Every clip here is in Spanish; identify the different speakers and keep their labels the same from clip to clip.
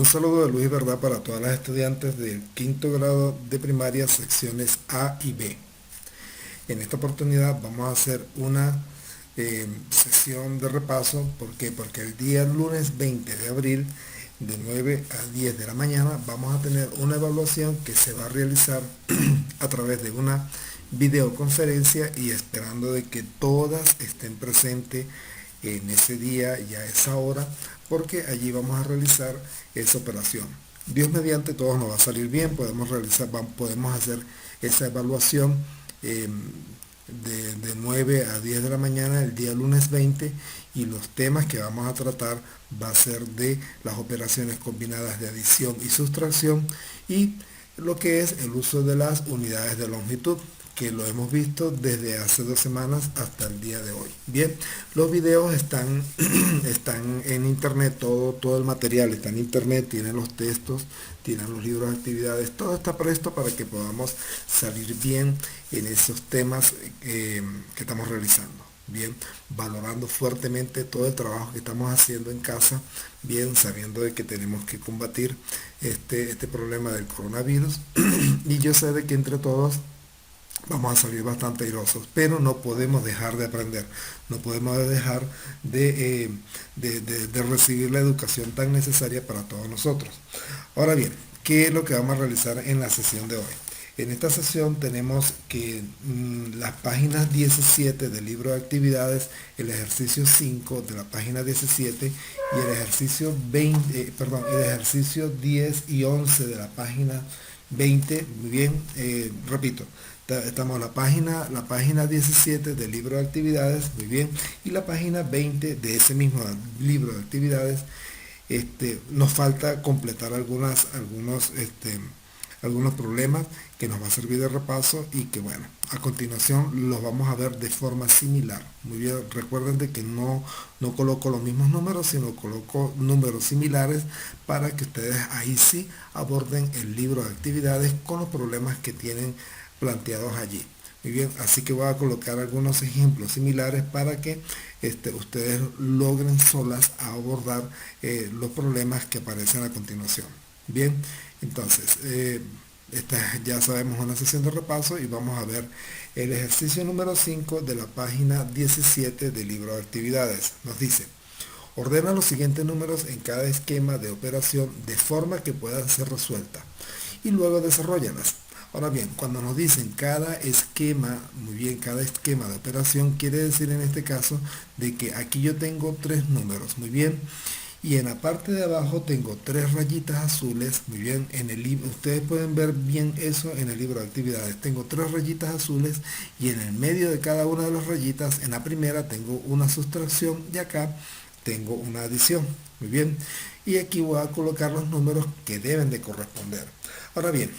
Speaker 1: Un saludo de luz y verdad para todas las estudiantes del quinto grado de primaria, secciones A y B. En esta oportunidad vamos a hacer una sesión de repaso. ¿Por qué? Porque el día lunes 20 de abril, de 9 a 10 de la mañana, vamos a tener una evaluación que se va a realizar a través de una videoconferencia y esperando de que todas estén presentes en ese día y a esa hora, porque allí vamos a realizar esa operación. Dios mediante, todo nos va a salir bien, podemos hacer esa evaluación de 9 a 10 de la mañana el día lunes 20, y los temas que vamos a tratar va a ser de las operaciones combinadas de adición y sustracción y lo que es el uso de las unidades de longitud, que lo hemos visto desde hace 2 semanas hasta el día de hoy. Bien, los videos están en internet, todo el material está en internet, tienen los textos, tienen los libros de actividades, todo está presto para que podamos salir bien en esos temas que estamos realizando. Bien, valorando fuertemente todo el trabajo que estamos haciendo en casa, bien, sabiendo de que tenemos que combatir este problema del coronavirus y yo sé de que entre todos vamos a salir bastante airosos, pero no podemos dejar de aprender, no podemos dejar de recibir la educación tan necesaria para todos nosotros. Ahora bien, ¿qué es lo que vamos a realizar en la sesión de hoy? En esta sesión tenemos que las páginas 17 del libro de actividades, el ejercicio 5 de la página 17 y el ejercicio 10 y 11 de la página 20. Muy bien, repito, estamos la página 17 del libro de actividades, muy bien, y la página 20 de ese mismo libro de actividades. Nos falta completar algunos problemas que nos va a servir de repaso y que, bueno, a continuación los vamos a ver de forma similar. Muy bien, recuerden de que no coloco los mismos números, sino coloco números similares para que ustedes ahí sí aborden el libro de actividades con los problemas que tienen planteados allí. Muy bien, así que voy a colocar algunos ejemplos similares para que ustedes logren solas abordar los problemas que aparecen a continuación. Bien, entonces, ya sabemos una sesión de repaso y vamos a ver el ejercicio número 5 de la página 17 del libro de actividades. Nos dice: ordena los siguientes números en cada esquema de operación de forma que puedan ser resueltas y luego desarrollalas. Ahora bien, cuando nos dicen cada esquema, muy bien, cada esquema de operación, quiere decir en este caso de que aquí yo tengo 3 números, muy bien, y en la parte de abajo tengo 3 rayitas azules, muy bien, en el libro, ustedes pueden ver bien eso en el libro de actividades, tengo 3 rayitas azules y en el medio de cada una de las rayitas, en la primera tengo una sustracción y acá tengo una adición, muy bien, y aquí voy a colocar los números que deben de corresponder. Ahora bien,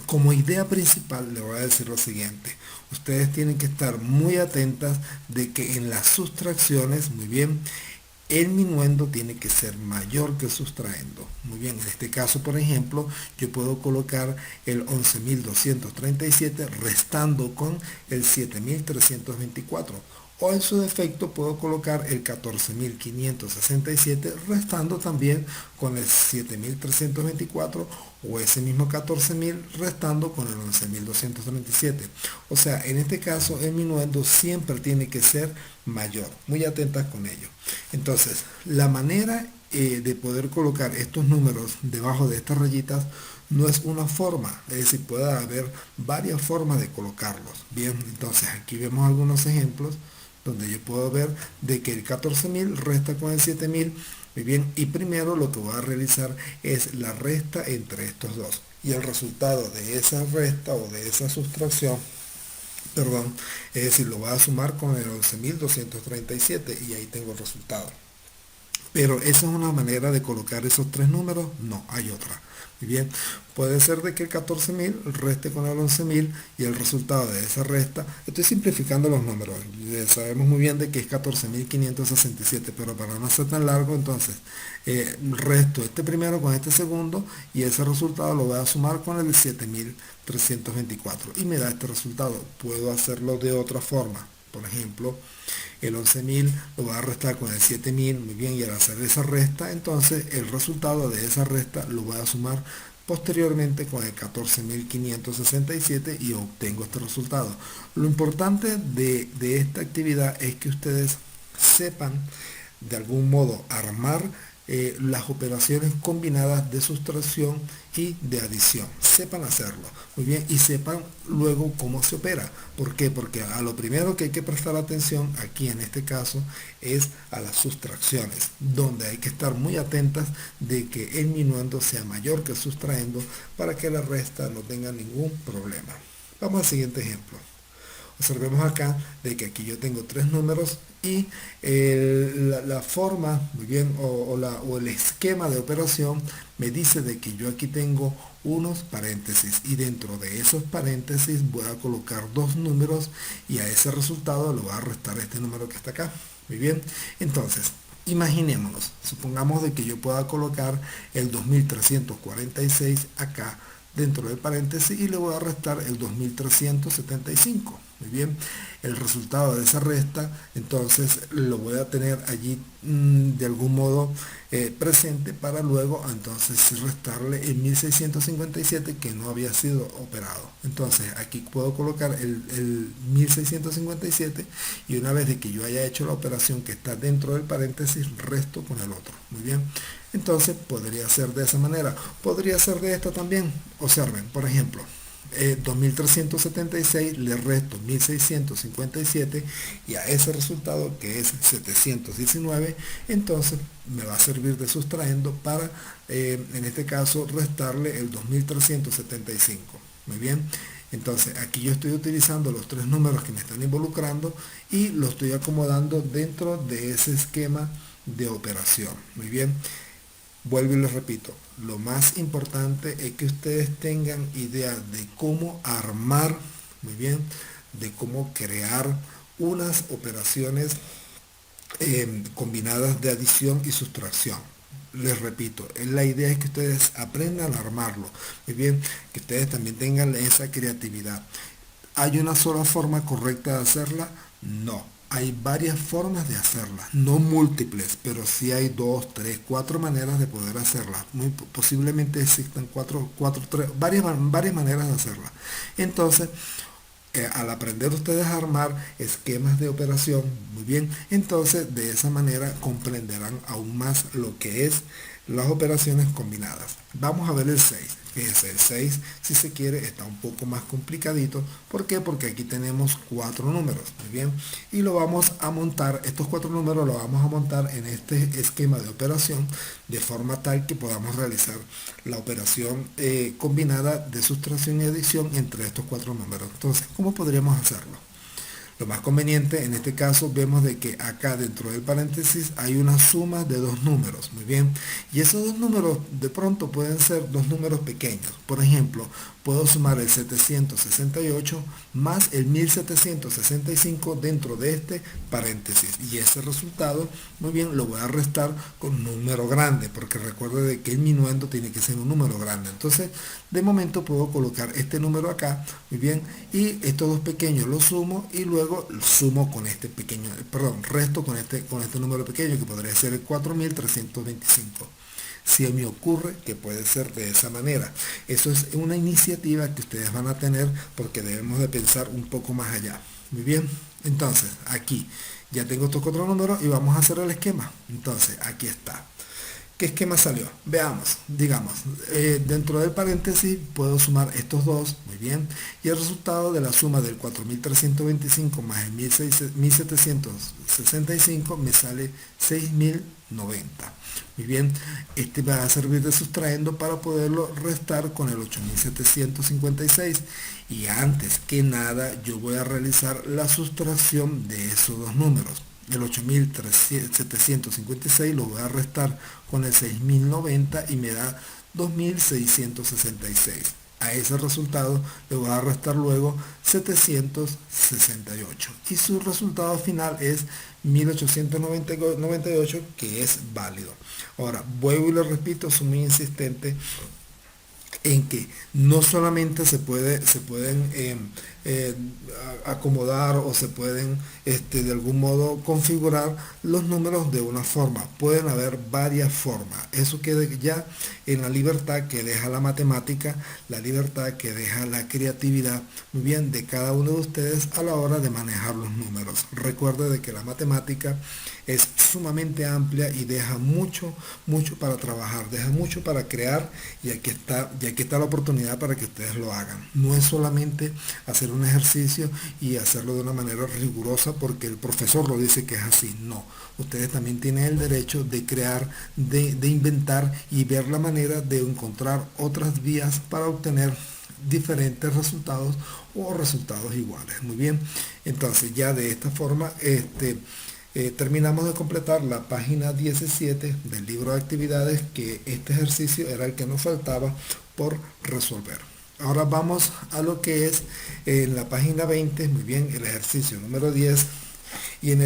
Speaker 1: como idea principal le voy a decir lo siguiente: ustedes tienen que estar muy atentas de que en las sustracciones, muy bien, el minuendo tiene que ser mayor que el sustraendo. Muy bien, en este caso, por ejemplo, yo puedo colocar el 11.237 restando con el 7.324. O en su defecto puedo colocar el 14.567 restando también con el 7.324, o ese mismo 14.000 restando con el 11.237. O sea, en este caso el minuendo siempre tiene que ser mayor. Muy atentas con ello. Entonces, la manera de poder colocar estos números debajo de estas rayitas no es una forma, es decir, puede haber varias formas de colocarlos. Bien, entonces aquí vemos algunos ejemplos donde yo puedo ver de que el 14.000 resta con el 7.000, muy bien, y primero lo que voy a realizar es la resta entre estos dos, y el resultado de esa resta o de esa sustracción, perdón, es decir, lo voy a sumar con el 11.237 y ahí tengo el resultado. Pero esa es una manera de colocar esos 3 números, no, hay otra. Muy bien, puede ser de que el 14.000 reste con el 11.000 y el resultado de esa resta, estoy simplificando los números, sabemos muy bien de que es 14.567, pero para no ser tan largo, entonces resto este primero con este segundo y ese resultado lo voy a sumar con el 7.324 y me da este resultado. Puedo hacerlo de otra forma. Por ejemplo, el 11.000 lo voy a restar con el 7.000, muy bien, y al hacer esa resta, entonces el resultado de esa resta lo voy a sumar posteriormente con el 14.567 y obtengo este resultado. Lo importante de esta actividad es que ustedes sepan de algún modo armar las operaciones combinadas de sustracción y de adición. Sepan hacerlo, muy bien, y sepan luego cómo se opera. ¿Por qué? Porque a lo primero que hay que prestar atención aquí en este caso es a las sustracciones, donde hay que estar muy atentas de que el minuendo sea mayor que el sustraendo para que la resta no tenga ningún problema. Vamos al siguiente ejemplo. Observemos acá de que aquí yo tengo tres números y la forma, muy bien, o el esquema de operación me dice de que yo aquí tengo unos paréntesis y dentro de esos paréntesis voy a colocar dos números y a ese resultado le voy a restar este número que está acá. Muy bien, entonces imaginémonos, supongamos de que yo pueda colocar el 2346 acá dentro del paréntesis y le voy a restar el 2375. Muy bien, el resultado de esa resta entonces lo voy a tener allí de algún modo presente para luego entonces restarle el 1657 que no había sido operado. Entonces aquí puedo colocar el 1657 y una vez de que yo haya hecho la operación que está dentro del paréntesis, resto con el otro. Muy bien, entonces podría ser de esa manera, podría ser de esta también. Observen, por ejemplo, 2376 le resto 1657 y a ese resultado que es 719, entonces me va a servir de sustrayendo para en este caso restarle el 2375. Muy bien, entonces aquí yo estoy utilizando los tres números que me están involucrando y lo estoy acomodando dentro de ese esquema de operación. Muy bien, vuelvo y les repito, lo más importante es que ustedes tengan idea de cómo armar, muy bien, de cómo crear unas operaciones combinadas de adición y sustracción. Les repito, la idea es que ustedes aprendan a armarlo, muy bien, que ustedes también tengan esa creatividad. ¿Hay una sola forma correcta de hacerla? No. Hay varias formas de hacerla, no múltiples, pero sí hay 2, 3, 4 maneras de poder hacerla. Muy posiblemente existan varias maneras de hacerla. Entonces, al aprender ustedes a armar esquemas de operación, muy bien, entonces de esa manera comprenderán aún más lo que es las operaciones combinadas. Vamos a ver el 6. Fíjense, el 6, si se quiere, está un poco más complicadito. ¿Por qué? Porque aquí tenemos 4 números. Muy bien. Y lo vamos a montar, estos 4 números los vamos a montar en este esquema de operación de forma tal que podamos realizar la operación combinada de sustracción y adición entre estos 4 números. Entonces, ¿cómo podríamos hacerlo? Lo más conveniente, en este caso, vemos de que acá dentro del paréntesis hay una suma de dos números, muy bien, y esos dos números de pronto pueden ser dos números pequeños. Por ejemplo, puedo sumar el 768 más el 1765 dentro de este paréntesis, y ese resultado, muy bien, lo voy a restar con un número grande, porque recuerde de que el minuendo tiene que ser un número grande. Entonces, de momento puedo colocar este número acá, muy bien, y estos dos pequeños los sumo y luego sumo con este pequeño, resto con este número pequeño que podría ser el 4325. Si me ocurre que puede ser de esa manera. Eso es una iniciativa que ustedes van a tener porque debemos de pensar un poco más allá. Muy bien, entonces aquí ya tengo estos 4 números y vamos a hacer el esquema. Entonces aquí está. ¿Qué esquema salió? Veamos, digamos, dentro del paréntesis puedo sumar estos dos, muy bien, y el resultado de la suma del 4325 más el 1765 me sale 6090. Muy bien, este va a servir de sustrayendo para poderlo restar con el 8756. Y antes que nada, yo voy a realizar la sustracción de esos dos números. El 8756 lo voy a restar con el 6090 y me da 2666. A ese resultado le voy a restar luego 768 y su resultado final es 1898, que es válido. Ahora vuelvo y le repito, soy muy insistente en que no solamente se pueden eh, acomodar o se pueden de algún modo configurar los números de una forma. Pueden haber varias formas. Eso queda ya en la libertad que deja la matemática, la libertad que deja la creatividad, muy bien, de cada uno de ustedes a la hora de manejar los números. Recuerde de que la matemática es sumamente amplia y deja mucho, mucho para trabajar, deja mucho para crear y aquí está la oportunidad para que ustedes lo hagan. No es solamente hacer un ejercicio y hacerlo de una manera rigurosa porque el profesor lo dice que es así. No, ustedes también tienen el derecho de crear, de inventar y ver la manera de encontrar otras vías para obtener diferentes resultados o resultados iguales. Muy bien, entonces ya de esta forma terminamos de completar la página 17 del libro de actividades, que este ejercicio era el que nos faltaba por resolver. Ahora vamos a lo que es en la página 20, muy bien, el ejercicio número 10. Y en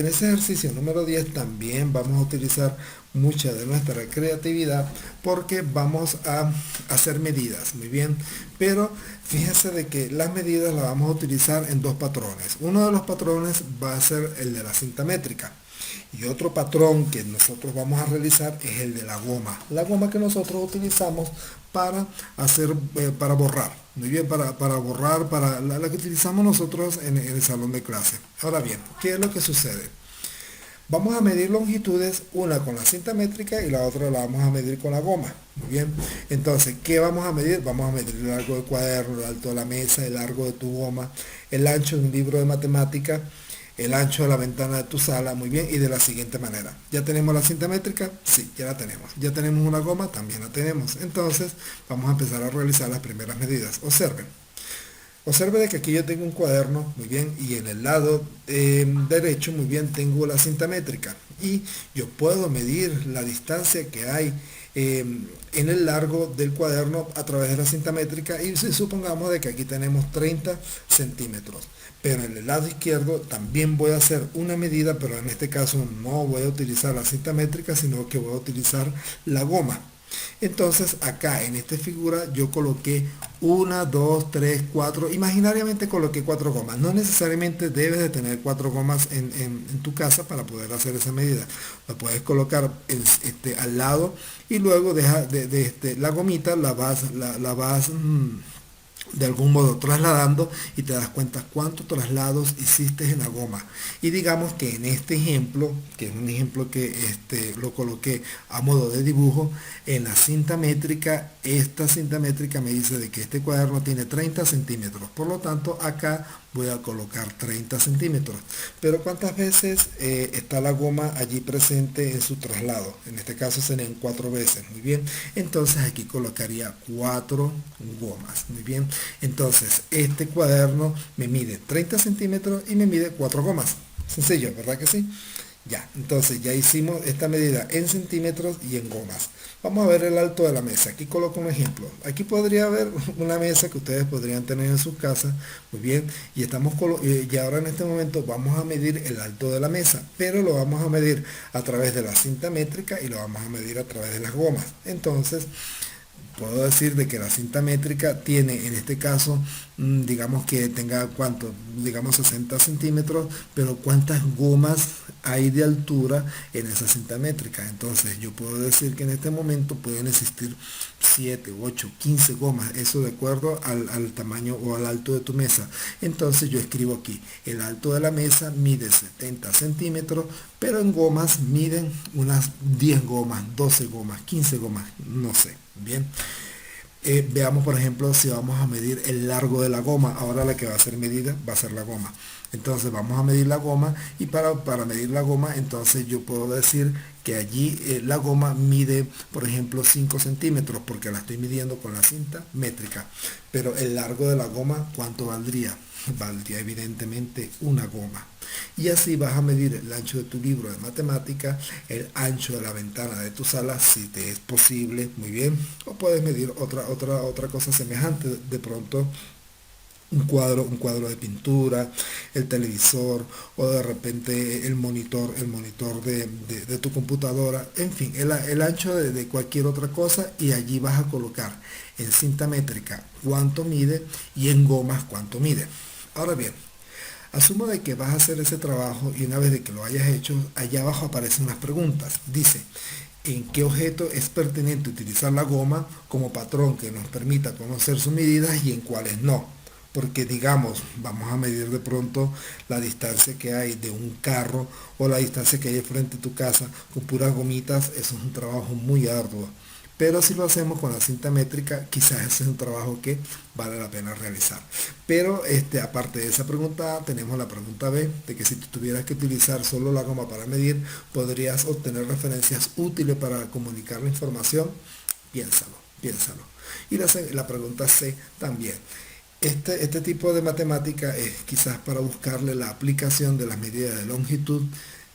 Speaker 1: ese ejercicio número 10 también vamos a utilizar mucha de nuestra creatividad porque vamos a hacer medidas, muy bien. Pero fíjense de que las medidas las vamos a utilizar en dos patrones. Uno de los patrones va a ser el de la cinta métrica. Y otro patrón que nosotros vamos a realizar es el de la goma. La goma que nosotros utilizamos para para borrar. Muy bien, para borrar, para la que utilizamos nosotros en el salón de clase. Ahora bien, ¿qué es lo que sucede? Vamos a medir longitudes, una con la cinta métrica y la otra la vamos a medir con la goma. Muy bien, entonces, ¿qué vamos a medir? Vamos a medir el largo del cuaderno, el alto de la mesa, el largo de tu goma, el ancho de un libro de matemática, el ancho de la ventana de tu sala, muy bien, y de la siguiente manera. ¿Ya tenemos la cinta métrica? Sí, ya la tenemos. ¿Ya tenemos una goma? También la tenemos. Entonces, vamos a empezar a realizar las primeras medidas. Observen. Observe de que aquí yo tengo un cuaderno, muy bien, y en el lado derecho, muy bien, tengo la cinta métrica. Y yo puedo medir la distancia que hay en el largo del cuaderno a través de la cinta métrica y supongamos de que aquí tenemos 30 centímetros. Pero en el lado izquierdo también voy a hacer una medida, pero en este caso no voy a utilizar la cinta métrica, sino que voy a utilizar la goma. Entonces acá en esta figura yo coloqué 1, 2, 3, 4, imaginariamente coloqué 4 gomas. No necesariamente debes de tener 4 gomas en tu casa para poder hacer esa medida. La puedes colocar al lado y luego la gomita la vas de algún modo trasladando y te das cuenta cuántos traslados hiciste en la goma. Y digamos que en este ejemplo, que es un ejemplo que lo coloqué a modo de dibujo, en la cinta métrica, esta cinta métrica me dice de que este cuaderno tiene 30 centímetros. Por lo tanto, acá voy a colocar 30 centímetros. Pero ¿cuántas veces está la goma allí presente en su traslado? En este caso serían 4 veces. Muy bien. Entonces aquí colocaría 4 gomas. Muy bien. Entonces este cuaderno me mide 30 centímetros y me mide 4 gomas. Sencillo, ¿verdad que sí? Ya, entonces ya hicimos esta medida en centímetros y en gomas. Vamos a ver el alto de la mesa. Aquí coloco un ejemplo. Aquí podría haber una mesa que ustedes podrían tener en sus casas. Muy bien. Y ahora en este momento vamos a medir el alto de la mesa. Pero lo vamos a medir a través de la cinta métrica y lo vamos a medir a través de las gomas. Entonces, puedo decir de que la cinta métrica tiene en este caso, digamos que tenga cuánto, digamos 60 centímetros, pero cuántas gomas hay de altura en esa cinta métrica. Entonces yo puedo decir que en este momento pueden existir 7, 8, 15 gomas, eso de acuerdo al tamaño o al alto de tu mesa. Entonces yo escribo aquí, el alto de la mesa mide 70 centímetros, pero en gomas miden unas 10 gomas, 12 gomas, 15 gomas, no sé. Bien, veamos por ejemplo si vamos a medir el largo de la goma. Ahora la que va a ser medida va a ser la goma. Entonces vamos a medir la goma y para medir la goma entonces yo puedo decir que allí la goma mide por ejemplo 5 centímetros porque la estoy midiendo con la cinta métrica. Pero el largo de la goma, ¿cuánto valdría? Valdría evidentemente una goma. Y así vas a medir el ancho de tu libro de matemática, el ancho de la ventana de tu sala, si te es posible, muy bien. O puedes medir otra cosa semejante. De pronto un cuadro de pintura, el televisor o de repente el monitor de tu computadora, en fin, el ancho de cualquier otra cosa y allí vas a colocar en cinta métrica cuánto mide y en gomas cuánto mide. Ahora bien, asumo de que vas a hacer ese trabajo y una vez de que lo hayas hecho, allá abajo aparecen unas preguntas. Dice, ¿en qué objeto es pertinente utilizar la goma como patrón que nos permita conocer sus medidas y en cuáles no? Porque digamos, vamos a medir de pronto la distancia que hay de un carro o la distancia que hay frente a tu casa con puras gomitas, eso es un trabajo muy arduo. Pero si lo hacemos con la cinta métrica, quizás ese es un trabajo que vale la pena realizar. Pero aparte de esa pregunta, A, tenemos la pregunta B, de que si tú tuvieras que utilizar solo la goma para medir, podrías obtener referencias útiles para comunicar la información. Piénsalo, piénsalo. Y la pregunta C también. Este tipo de matemática es quizás para buscarle la aplicación de las medidas de longitud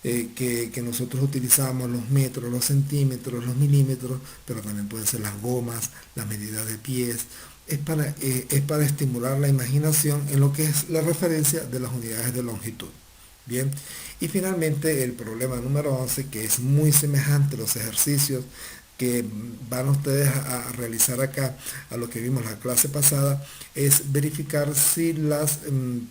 Speaker 1: que nosotros utilizamos, los metros, los centímetros, los milímetros, pero también pueden ser las gomas, las medidas de pies. Es para estimular la imaginación en lo que es la referencia de las unidades de longitud. Bien, y finalmente el problema número 11, que es muy semejante a los ejercicios que van ustedes a realizar acá, a lo que vimos la clase pasada, es verificar si las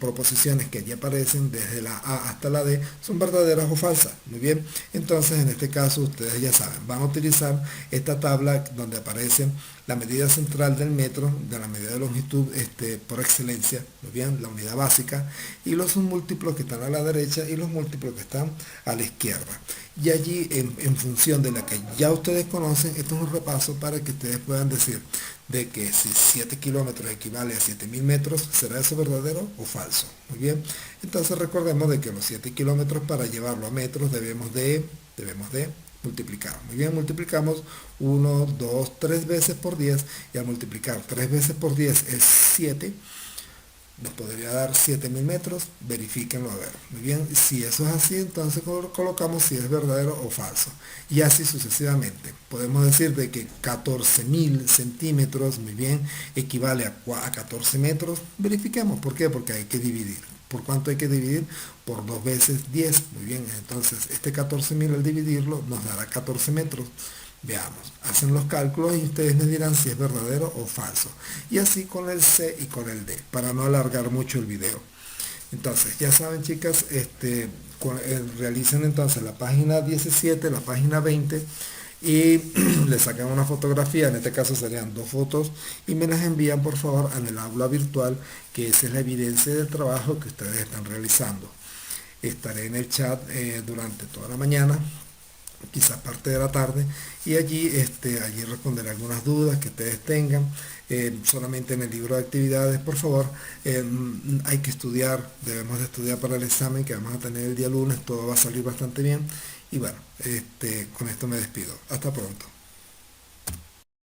Speaker 1: proposiciones que allí aparecen desde la A hasta la D son verdaderas o falsas. Muy bien, entonces en este caso ustedes ya saben, van a utilizar esta tabla donde aparece la medida central del metro, de la medida de longitud por excelencia, muy bien, la unidad básica, y los múltiplos que están a la derecha y los múltiplos que están a la izquierda. Y allí, en función de la que ya ustedes conocen, esto es un repaso para que ustedes puedan decir de que si 7 kilómetros equivale a 7.000 metros, ¿será eso verdadero o falso? Muy bien, entonces recordemos de que los 7 kilómetros para llevarlo a metros debemos de multiplicar. Muy bien, multiplicamos 1, 2, 3 veces por 10 y al multiplicar 3 veces por 10 es 7. Nos podría dar 7.000 metros, verifíquenlo a ver. Muy bien, si eso es así, entonces colocamos si es verdadero o falso. Y así sucesivamente. Podemos decir de que 14.000 centímetros, muy bien, equivale a 14 metros. Verifiquemos, ¿por qué? Porque hay que dividir. ¿Por cuánto hay que dividir? Por 2 veces 10. Muy bien, entonces este 14.000 al dividirlo nos dará 14 metros. Veamos, hacen los cálculos y ustedes me dirán si es verdadero o falso. Y así con el C y con el D, para no alargar mucho el video. Entonces, ya saben chicas, realicen entonces la página 17, la página 20 y le sacan una fotografía, en este caso serían 2 fotos, y me las envían por favor en el aula virtual, que esa es la evidencia del trabajo que ustedes están realizando. Estaré en el chat durante toda la mañana, quizás parte de la tarde, y allí responderé algunas dudas que ustedes tengan. Solamente en el libro de actividades, por favor, hay que estudiar, debemos de estudiar para el examen que vamos a tener el día lunes, todo va a salir bastante bien, y bueno, con esto me despido. Hasta pronto.